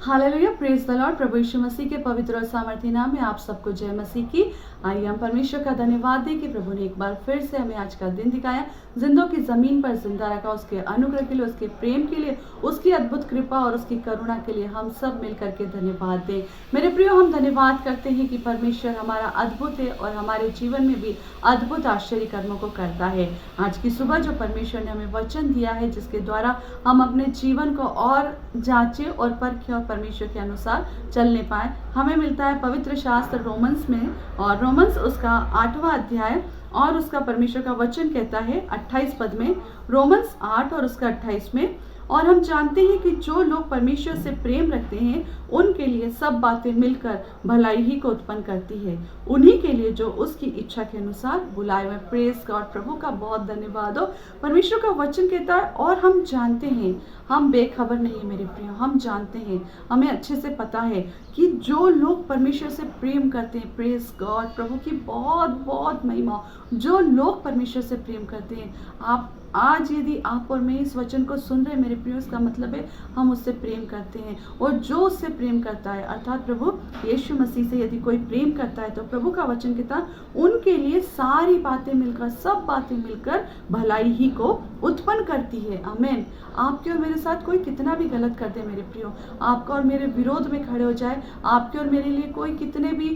Hallelujah, praise the Lord. प्रभु यीशु मसीह के पवित्र और सामर्थी नाम में आप सबको जय मसीह की। आइए हम परमेश्वर का धन्यवाद दें कि प्रभु ने एक बार फिर से हमें आज का दिन दिखाया, जिंदों की जमीन पर जिंदा रखा। उसके अनुग्रह के लिए, उसके प्रेम के लिए, उसकी अद्भुत कृपा और उसकी करुणा के लिए हम सब मिलकर के धन्यवाद दें। मेरे प्रियो, हम धन्यवाद करते हैं कि परमेश्वर हमारा अद्भुत है और हमारे जीवन में भी अद्भुत आश्चर्य कर्मों को करता है। आज की सुबह जो परमेश्वर ने हमें वचन दिया है, जिसके द्वारा हम अपने जीवन को और जांचे और परखें और परमेश्वर के अनुसार चलने पाए, हमें मिलता है पवित्र शास्त्र रोमन्स में। और रोमन्स उसका 8वां अध्याय और उसका परमेश्वर का वचन कहता है 28 पद में, रोमन्स 8 और उसका 28 में। और हम जानते हैं कि जो लोग परमेश्वर से प्रेम रखते हैं उनके लिए सब बातें मिलकर भलाई ही को उत्पन्न करती है, उन्हीं के लिए जो उसकी इच्छा के अनुसार बुलाए हुए। प्रेज गॉड, प्रभु का बहुत धन्यवाद हो। परमेश्वर का वचन कहता है और हम जानते हैं, हम बेखबर नहीं है मेरे प्रियो, हम जानते हैं, हमें अच्छे से पता है कि जो लोग परमेश्वर से प्रेम करते हैं, प्रेज गॉड, प्रभु की बहुत बहुत महिमा। जो लोग परमेश्वर से प्रेम करते हैं, आप आज यदि आप और मैं इस वचन को सुन रहे मेरे प्रियो, इसका मतलब है हम उससे प्रेम करते हैं। और जो उससे प्रेम करता है, अर्थात प्रभु यीशु मसीह से यदि कोई प्रेम करता है, तो प्रभु का वचन कहता है उनके लिए सारी बातें मिलकर, सब बातें मिलकर भलाई ही को उत्पन्न करती है। आमीन। आपके और मेरे साथ कोई कितना भी गलत कर दे मेरे प्रियो, आपका और मेरे विरोध में खड़े हो जाए, आपके और मेरे लिए कोई कितने भी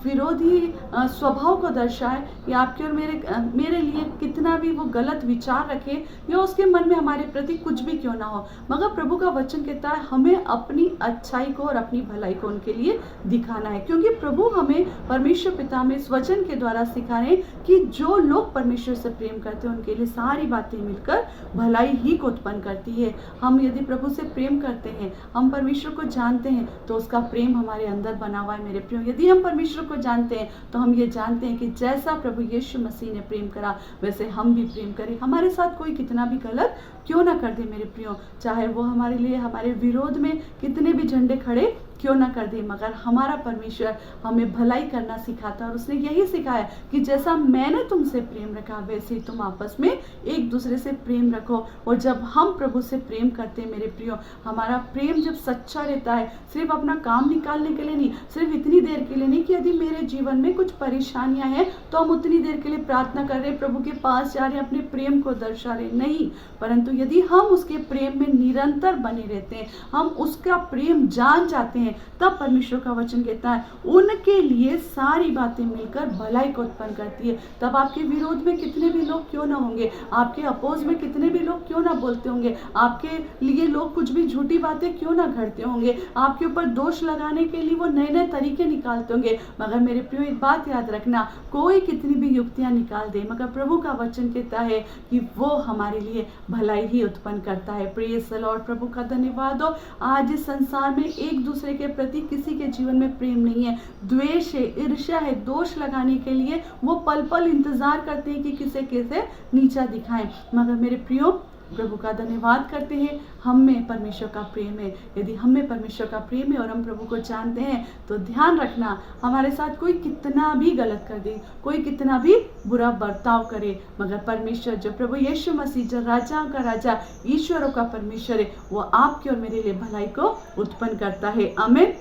विरोधी स्वभाव को दर्शाए, या आपके और मेरे लिए कितना भी वो गलत विचार रखे, या उसके मन में हमारे प्रति कुछ भी क्यों ना हो, मगर प्रभु का वचन कहता है हमें अपनी अच्छाई को और अपनी भलाई को उनके लिए दिखाना है। क्योंकि प्रभु हमें परमेश्वर पिता में इस वचन के द्वारा सिखा रहे हैं कि जो लोग परमेश्वर से प्रेम करते हैं उनके लिए सारी बातें मिलकर भलाई ही को उत्पन्न करती है। हम यदि प्रभु से प्रेम करते हैं, हम परमेश्वर को जानते हैं, तो उसका प्रेम हमारे अंदर बना हुआ है मेरे प्रियो। यदि हम परमेश्वर को जानते हैं तो हम ये जानते हैं कि जैसा प्रभु यीशु मसीह ने प्रेम करा, वैसे हम भी प्रेम करें। हमारे साथ कोई कितना भी गलत क्यों ना कर दे मेरे प्रियो, चाहे वो हमारे लिए हमारे विरोध में कितने भी झंडे खड़े क्यों ना कर दे, मगर हमारा परमेश्वर हमें भलाई करना सिखाता है। और उसने यही सिखाया कि जैसा मैंने तुमसे प्रेम रखा, वैसे ही तुम आपस में एक दूसरे से प्रेम रखो। और जब हम प्रभु से प्रेम करते हैं मेरे प्रियो, हमारा प्रेम जब सच्चा रहता है, सिर्फ अपना काम निकालने के लिए नहीं, सिर्फ इतनी देर के लिए नहीं कि यदि मेरे जीवन में कुछ परेशानियां हैं तो हम उतनी देर के लिए प्रार्थना कर रहे, प्रभु के पास जा रहे, अपने प्रेम को दर्शा रहे, नहीं, परंतु यदि हम उसके प्रेम में निरंतर बने रहते हैं, हम उसका प्रेम जान जाते हैं, तब परमेश्वर का वचन कहता है उनके लिए सारी बातें मिलकर भलाई को उत्पन्न करती है। तब आपके विरोध में कितने भी लोग क्यों ना होंगे, आपके अपोज में कितने भी लोग क्यों ना बोलते होंगे, आपके लिए लोग कुछ भी झूठी बातें क्यों ना घड़ते होंगे, आपके ऊपर दोष लगाने के लिए वो नए नए तरीके निकालते होंगे, मगर मेरे प्रियो एक बात याद रखना, कोई कितनी भी युक्तियां निकाल दे, मगर प्रभु का वचन कहता है कि वो हमारे लिए भलाई ही उत्पन्न करता है। प्रेज द लॉर्ड, प्रभु का धन्यवाद हो। आज इस संसार में एक दूसरे के प्रति किसी के जीवन में प्रेम नहीं है, द्वेष है, ईर्ष्या है, दोष लगाने के लिए वो पल पल इंतजार करते हैं कि किसे कैसे नीचा दिखाएं। मगर मेरे प्रियो, प्रभु का धन्यवाद करते हैं, हम में परमेश्वर का प्रेम है। यदि हम में परमेश्वर का प्रेम है और हम प्रभु को जानते हैं, तो ध्यान रखना, हमारे साथ कोई कितना भी गलत कर दे, कोई कितना भी बुरा बर्ताव करे, मगर परमेश्वर जो प्रभु यीशु मसीह, जो राजा का राजा, ईश्वरों का परमेश्वर है, वो आपके और मेरे लिए भलाई को उत्पन्न करता है। आमीन।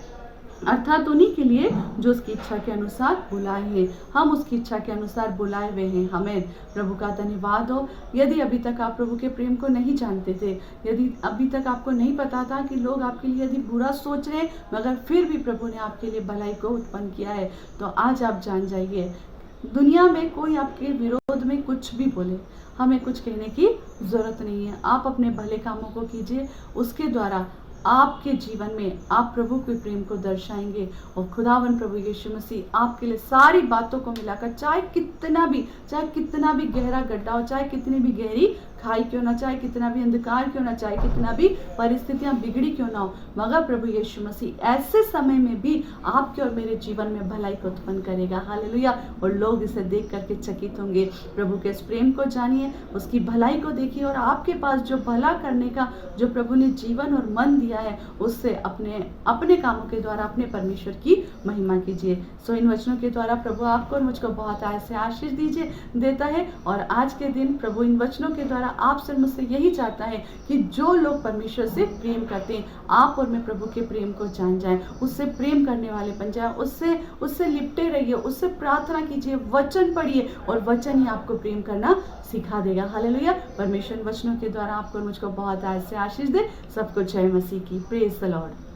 अर्थात उन्हीं के लिए जो उसकी इच्छा के अनुसार बुलाए हैं, हम उसकी इच्छा के अनुसार बुलाए हुए हैं। हमें प्रभु का धन्यवाद हो। यदि अभी तक आप प्रभु के प्रेम को नहीं जानते थे, यदि अभी तक आपको नहीं पता था कि लोग आपके लिए यदि बुरा सोच रहे मगर फिर भी प्रभु ने आपके लिए भलाई को उत्पन्न किया है, तो आज आप जान जाइए, दुनिया में कोई आपके विरोध में कुछ भी बोले, हमें कुछ कहने की जरूरत नहीं है। आप अपने भले कामों को कीजिए, उसके द्वारा आपके जीवन में आप प्रभु के प्रेम को दर्शाएंगे, और खुदावन प्रभु यीशु मसीह आपके लिए सारी बातों को मिलाकर, चाहे कितना भी गहरा गड्ढा हो, चाहे कितनी भी गहरी खाई क्यों ना, चाहे कितना भी अंधकार क्यों ना, चाहे कितना भी परिस्थितियां बिगड़ी क्यों ना हो, मगर प्रभु यीशु मसीह ऐसे समय में भी आपके और मेरे जीवन में भलाई को उत्पन्न करेगा। हालेलुया। और लोग इसे देख करके चकित होंगे। प्रभु के इस प्रेम को जानिए, उसकी भलाई को देखिए, और आपके पास जो भला करने का जो प्रभु ने जीवन और मन दिया है, उससे अपने कामों के द्वारा अपने परमेश्वर की महिमा कीजिए। सो इन वचनों के द्वारा प्रभु आपको और मुझको बहुत ऐसे आशीष देता है, और आज के दिन प्रभु इन वचनों के द्वारा द्वारा आपसे मुझसे यही चाहता है कि जो लोग परमेश्वर से प्रेम करते हैं, आप और मैं प्रभु के प्रेम को जान जाएं, उससे प्रेम करने वाले बन जाएं, उससे लिपटे रहिए, उससे प्रार्थना कीजिए, वचन पढ़िए और वचन ही आपको प्रेम करना सिखा देगा। हालेलुया। परमेश्वर वचनों के द्वारा आपको और मुझको बहुत आज से आशीष दे। सबको जय मसीह की। Praise the Lord.